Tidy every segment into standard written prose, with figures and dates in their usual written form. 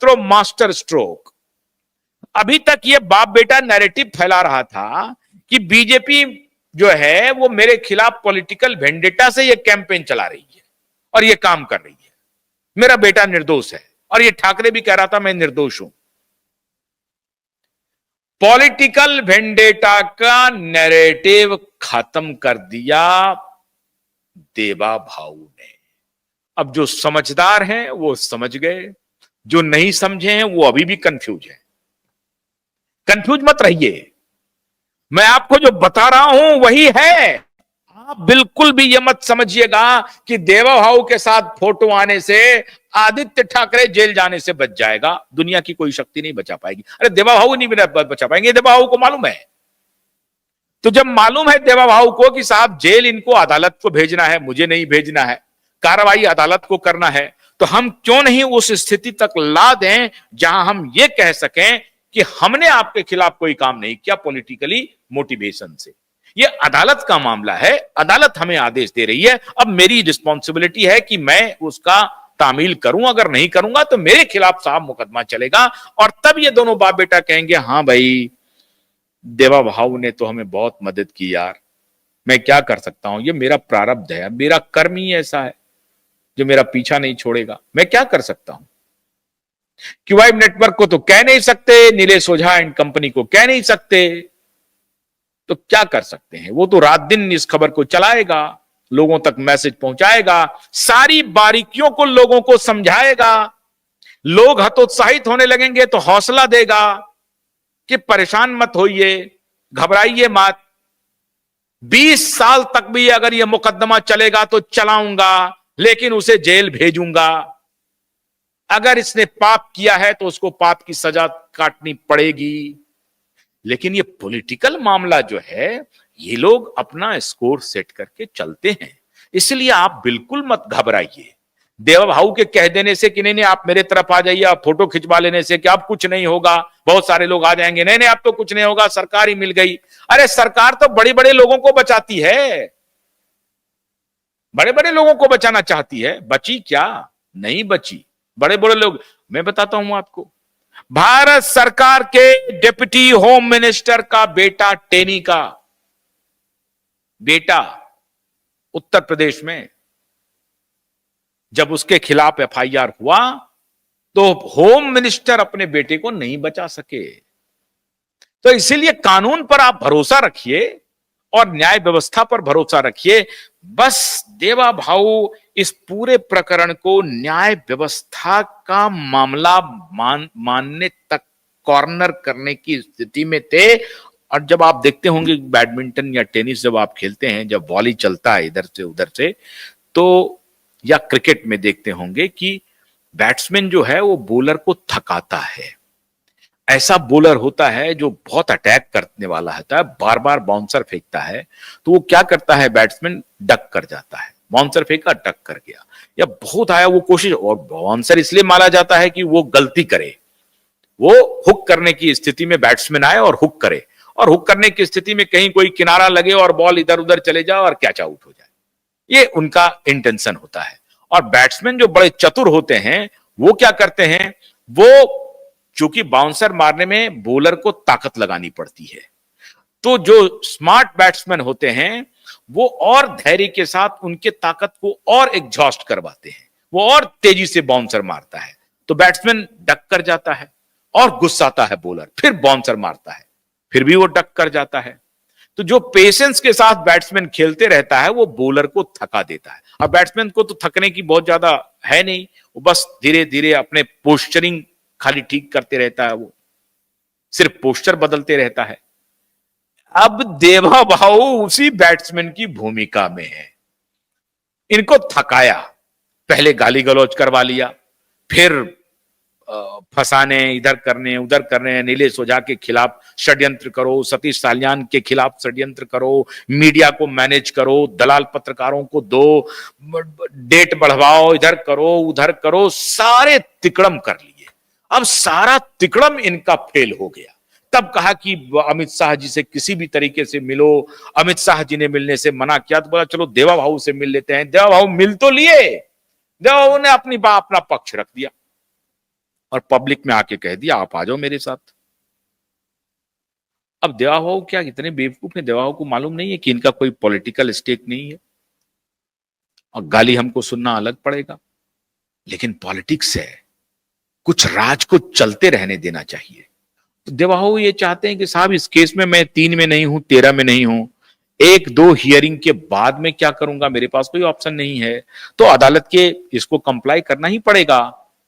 Throw master stroke. अभी तक ये बाप बेटा नैरेटिव फैला रहा था कि बीजेपी जो है वो मेरे खिलाफ पॉलिटिकल वेंडेटा से ये कैंपेन चला रही है और ये काम कर रही है, मेरा बेटा निर्दोष है। और ये ठाकरे भी कह रहा था मैं निर्दोष हूं। पॉलिटिकल वेंडेटा का नैरेटिव खत्म कर दिया देवा भाऊ ने। अब जो समझदार हैं वो समझ गए, जो नहीं समझे हैं वो अभी भी कंफ्यूज है। कंफ्यूज मत रहिए, मैं आपको जो बता रहा हूं वही है। आप बिल्कुल भी ये मत समझिएगा कि देवा भाऊ के साथ फोटो आने से आदित्य ठाकरे जेल जाने से बच जाएगा। दुनिया की कोई शक्ति नहीं बचा पाएगी। अरे देवा भाऊ नहीं बचा पाएंगे, देवा भाऊ को मालूम है। तो जब मालूम है देवा भाऊ को कि साहब जेल इनको अदालत को भेजना है, मुझे नहीं भेजना है, कार्रवाई अदालत को करना है, तो हम क्यों नहीं उस स्थिति तक ला दें जहां हम ये कह सकें कि हमने आपके खिलाफ कोई काम नहीं किया पॉलिटिकली मोटिवेशन से। ये अदालत का मामला है, अदालत हमें आदेश दे रही है। अब मेरी रिस्पॉन्सिबिलिटी है कि मैं उसका तामील करूं, अगर नहीं करूंगा तो मेरे खिलाफ साहब मुकदमा चलेगा। और तब ये दोनों बाप बेटा कहेंगे हाँ भाई देवा भाऊ ने तो हमें बहुत मदद की यार, मैं क्या कर सकता हूं, ये मेरा प्रारब्ध है, मेरा कर्म ही ऐसा है जो मेरा पीछा नहीं छोड़ेगा, मैं क्या कर सकता हूं। क्यूआई नेटवर्क को तो कह नहीं सकते, नीलेश ओझा एंड कंपनी को कह नहीं सकते, तो क्या कर सकते हैं। वो तो रात दिन इस खबर को चलाएगा, लोगों तक मैसेज पहुंचाएगा, सारी बारीकियों को लोगों को समझाएगा। लोग हतोत्साहित होने लगेंगे तो हौसला देगा कि परेशान मत होइए, घबराइए मत, 20 साल तक भी अगर यह मुकदमा चलेगा तो चलाऊंगा, लेकिन उसे जेल भेजूंगा। अगर इसने पाप किया है तो उसको पाप की सजा काटनी पड़ेगी। लेकिन ये पॉलिटिकल मामला जो है, ये लोग अपना स्कोर सेट करके चलते हैं, इसलिए आप बिल्कुल मत घबराइए। देवा भाऊ के कह देने से कि नहीं नहीं आप मेरे तरफ आ जाइए, आप फोटो खिंचवा लेने से कि अब कुछ नहीं होगा, बहुत सारे लोग आ जाएंगे, नहीं नहीं अब तो कुछ नहीं होगा, सरकार ही मिल गई। अरे सरकार तो बड़े बड़े लोगों को बचाती है, बड़े बड़े लोगों को बचाना चाहती है, बची क्या? नहीं बची। बड़े बड़े लोग, मैं बताता हूं आपको, भारत सरकार के डिप्टी होम मिनिस्टर का बेटा, टेनी का बेटा, उत्तर प्रदेश में जब उसके खिलाफ एफआईआर हुआ तो होम मिनिस्टर अपने बेटे को नहीं बचा सके। तो इसीलिए कानून पर आप भरोसा रखिए और न्याय व्यवस्था पर भरोसा रखिए। बस देवा भाऊ इस पूरे प्रकरण को न्याय व्यवस्था का मामला मानने तक कॉर्नर करने की स्थिति में थे। और जब आप देखते होंगे बैडमिंटन या टेनिस जब आप खेलते हैं, जब वॉली चलता है इधर से उधर से, तो या क्रिकेट में देखते होंगे कि बैट्समैन जो है वो बॉलर को थकाता है। ऐसा बॉलर होता है जो बहुत अटैक करने वाला होता है, बार बार बाउंसर फेंकता है, तो वो क्या करता है, बैट्समैन डक कर जाता है, बाउंसर फेंका डक कर गया, या बहुत आया वो कोशिश, और बाउंसर इसलिए मारा जाता है कि वो गलती करे, वो हुक करने की स्थिति में बैट्समैन आए और हुक करे, और हुक करने की स्थिति में कहीं कोई किनारा लगे और बॉल इधर उधर चले जाए और कैच आउट हो जाए, ये उनका इंटेंशन होता है। और बैट्समैन जो बड़े चतुर होते हैं वो क्या करते हैं, वो चूंकि बाउंसर मारने में बॉलर को ताकत लगानी पड़ती है, तो जो स्मार्ट बैट्समैन होते हैं वो और धैर्य के साथ उनके ताकत को और एग्जॉस्ट करवाते हैं, वो और तेजी से बाउंसर मारता है, तो बैट्समैन डक कर जाता है और गुस्साता है बॉलर, फिर बाउंसर मारता है, फिर भी वो डक कर जाता है। तो जो पेशेंस के साथ बैट्समैन खेलते रहता है वो बॉलर को थका देता है। अब बैट्समैन को तो थकने की बहुत ज्यादा है नहीं, वो बस धीरे धीरे अपने पोस्चरिंग खाली ठीक करते रहता है, वो सिर्फ पोस्चर बदलते रहता है। अब देवा भाऊ उसी बैट्समैन की भूमिका में है, इनको थकाया, पहले गाली गलौज करवा लिया, फिर फंसाने, इधर करने उधर करने, नीलेश ओझा के खिलाफ षड्यंत्र करो, सतीश साल्यान के खिलाफ षड्यंत्र करो, मीडिया को मैनेज करो, दलाल पत्रकारों को दो, डेट बढ़वाओ, इधर करो उधर करो, सारे तिकड़म कर लिए। अब सारा तिकड़म इनका फेल हो गया। तब कहा कि अमित शाह जी से किसी भी तरीके से मिलो, अमित शाह जी ने मिलने से मना किया, तो बोला चलो देवा भाऊ से मिल लेते हैं। देवा भाऊ मिल तो लिए, देवा भाऊ ने अपना पक्ष रख दिया, और पब्लिक में आके कह दिया आप आ जाओ मेरे साथ। अब देवा भाऊ क्या इतने बेवकूफ है, देवा भाऊ को मालूम नहीं है कि इनका कोई पॉलिटिकल स्टेक नहीं है और गाली हमको सुनना अलग पड़ेगा। लेकिन पॉलिटिक्स है, कुछ राज को चलते रहने देना चाहिए। तो देवा भाऊ ये चाहते हैं कि साहब इस केस में मैं 3 में नहीं हूं, 13 में नहीं हूं, 1-2 हियरिंग के बाद में क्या करूंगा, मेरे पास कोई ऑप्शन नहीं है। तो अदालत के इसको कंप्लाई करना ही पड़ेगा।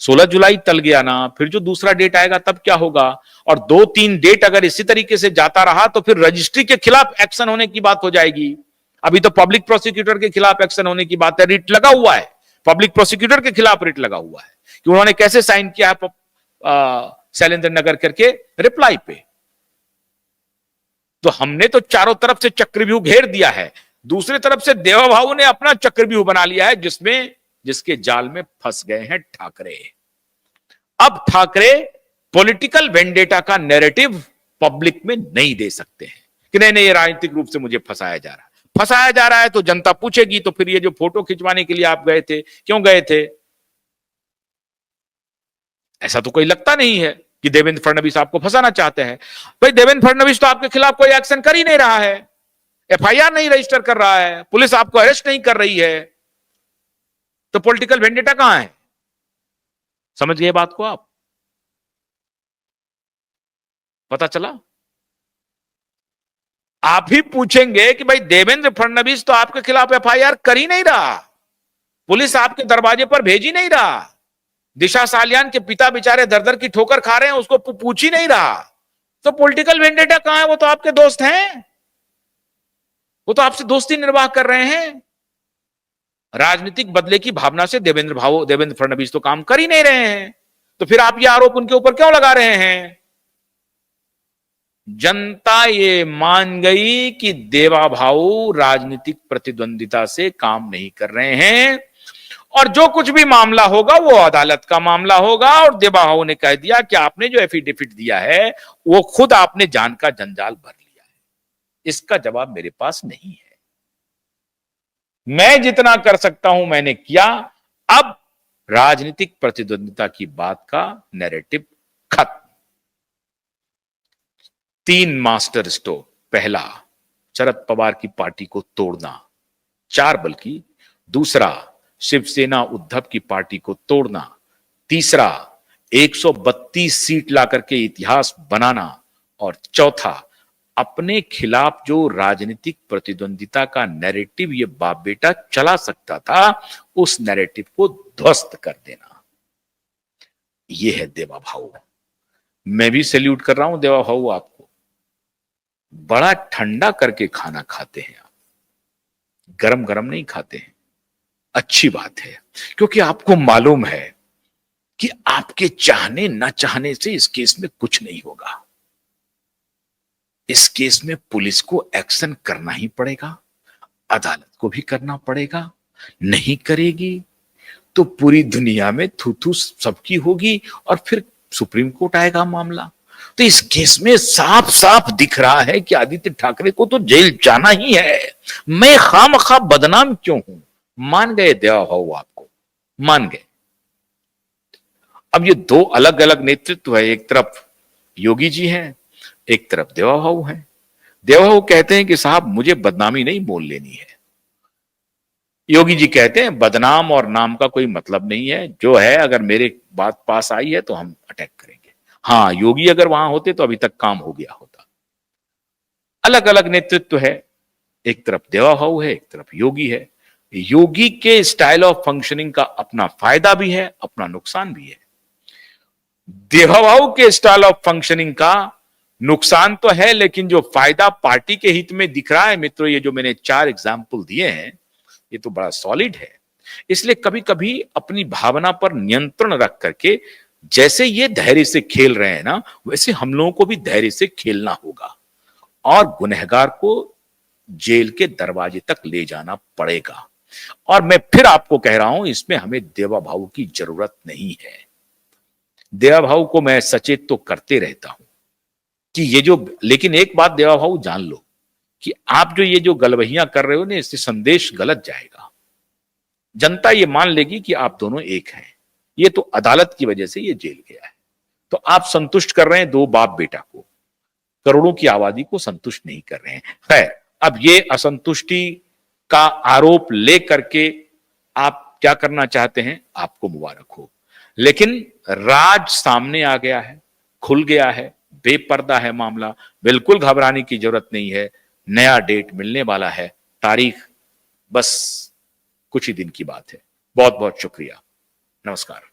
16 जुलाई टल गया ना, फिर जो दूसरा डेट आएगा तब क्या होगा। और 2-3 डेट अगर इसी तरीके से जाता रहा तो फिर रजिस्ट्री के खिलाफ एक्शन होने की बात हो जाएगी। अभी तो पब्लिक प्रोसिक्यूटर के खिलाफ एक्शन होने की बात है, रिट लगा हुआ है, पब्लिक प्रोसिक्यूटर के खिलाफ रिट लगा हुआ है कि उन्होंने कैसे साइन किया है शैलेंद्र नगर करके रिप्लाई पे। तो हमने तो चारों तरफ से चक्रव्यूह घेर दिया है, दूसरी तरफ से देवा भाऊ ने अपना चक्रव्यूह बना लिया है जिसके जाल में फंस गए हैं ठाकरे। अब ठाकरे पॉलिटिकल वेंडेटा का नैरेटिव पब्लिक में नहीं दे सकते हैं कि नहीं नहीं ये राजनीतिक रूप से मुझे फंसाया जा रहा है। तो जनता पूछेगी तो फिर ये जो फोटो खिंचवाने के लिए आप गए थे, क्यों गए थे? ऐसा तो कोई लगता नहीं है कि देवेंद्र फडणवीस आपको फंसाना चाहते हैं। भाई देवेंद्र फडणवीस तो आपके खिलाफ कोई एक्शन कर ही नहीं रहा है, एफआईआर नहीं रजिस्टर कर रहा है, पुलिस आपको अरेस्ट नहीं कर रही है, तो पॉलिटिकल वेंडेटा कहां है? समझ गए बात को आप? पता चला? आप ही पूछेंगे कि भाई देवेंद्र फडणवीस तो आपके खिलाफ एफआईआर कर ही नहीं रहा, पुलिस आपके दरवाजे पर भेज ही नहीं रहा, दिशा सालियान के पिता बेचारे दर दर की ठोकर खा रहे हैं, उसको पूछ ही नहीं रहा, तो पॉलिटिकल वेंडेटा कहां है? वो तो आपके दोस्त हैं, वो तो आपसे दोस्ती निर्वाह कर रहे हैं। राजनीतिक बदले की भावना से देवेंद्र फडणवीस तो काम कर ही नहीं रहे हैं, तो फिर आप ये आरोप उनके ऊपर क्यों लगा रहे हैं? जनता ये मान गई कि देवा भाऊ राजनीतिक प्रतिद्वंदिता से काम नहीं कर रहे हैं और जो कुछ भी मामला होगा वो अदालत का मामला होगा। और देवा भाऊ ने कह दिया कि आपने जो एफिडेविट दिया है वो खुद आपने जान का जंजाल भर लिया है, इसका जवाब मेरे पास नहीं है, मैं जितना कर सकता हूं मैंने किया। अब राजनीतिक प्रतिद्वंदिता की बात का नैरेटिव खत्म। 3 मास्टर स्ट्रोक, पहला शरद पवार की पार्टी को तोड़ना, 4 बल्कि, दूसरा शिवसेना उद्धव की पार्टी को तोड़ना, तीसरा 132 सीट लाकर के इतिहास बनाना, और चौथा अपने खिलाफ जो राजनीतिक प्रतिद्वंदिता का नैरेटिव ये बाप बेटा चला सकता था उस नैरेटिव को ध्वस्त कर देना। ये है देवा भाऊ। मैं भी सैल्यूट कर रहा हूं देवा भाऊ, आपको बड़ा ठंडा करके खाना खाते हैं आप, गरम गरम नहीं खाते हैं। अच्छी बात है, क्योंकि आपको मालूम है कि आपके चाहने न चाहने से इस केस में कुछ नहीं होगा। इस केस में पुलिस को एक्शन करना ही पड़ेगा, अदालत को भी करना पड़ेगा, नहीं करेगी तो पूरी दुनिया में थू थू सबकी होगी और फिर सुप्रीम कोर्ट आएगा मामला। तो इस केस में साफ साफ दिख रहा है कि आदित्य ठाकरे को तो जेल जाना ही है। मैं खामखा बदनाम क्यों हूं? मान गए देवा भाऊ, आपको मान गए। अब ये 2 अलग अलग नेतृत्व है, एक तरफ योगी जी हैं, एक तरफ देवा भाऊ हैं। देवा भाऊ कहते हैं कि साहब मुझे बदनामी नहीं मोल लेनी है, योगी जी कहते हैं बदनाम और नाम का कोई मतलब नहीं है, जो है अगर मेरे बात पास आई है तो हम अटैक करेंगे। हाँ, योगी अगर वहां होते तो अभी तक काम हो गया होता। अलग अलग नेतृत्व है, एक तरफ देवा भाऊ है, एक तरफ योगी है। योगी के स्टाइल ऑफ फंक्शनिंग का अपना फायदा भी है, अपना नुकसान भी है। देवा भाऊ के स्टाइल ऑफ फंक्शनिंग का नुकसान तो है, लेकिन जो फायदा पार्टी के हित में दिख रहा है मित्रों, ये जो मैंने 4 एग्जाम्पल दिए हैं ये तो बड़ा सॉलिड है। इसलिए कभी कभी अपनी भावना पर नियंत्रण रख करके, जैसे ये धैर्य से खेल रहे हैं ना, वैसे हम लोगों को भी धैर्य से खेलना होगा और गुनहगार को जेल के दरवाजे तक ले जाना पड़ेगा। और मैं फिर आपको कह रहा हूं, इसमें हमें देवा भाऊ की जरूरत नहीं है। देवा भाऊ को मैं सचेत तो करते रहता हूं कि ये जो, लेकिन एक बात देवा भाऊ जान लो कि आप जो ये जो गलवहियां कर रहे हो ना, इससे संदेश गलत जाएगा। जनता ये मान लेगी कि आप दोनों एक हैं। ये तो अदालत की वजह से ये जेल गया है। आप संतुष्ट कर रहे हैं दो बाप बेटा को, करोड़ों की आबादी को संतुष्ट नहीं कर रहे हैं। खैर, अब ये असंतुष्टि का आरोप लेकर के आप क्या करना चाहते हैं, आपको मुबारक हो, लेकिन राज सामने आ गया है, खुल गया है, बेपर्दा है मामला, बिल्कुल घबराने की जरूरत नहीं है। नया डेट मिलने वाला है, तारीख बस कुछ ही दिन की बात है। बहुत बहुत शुक्रिया, नमस्कार।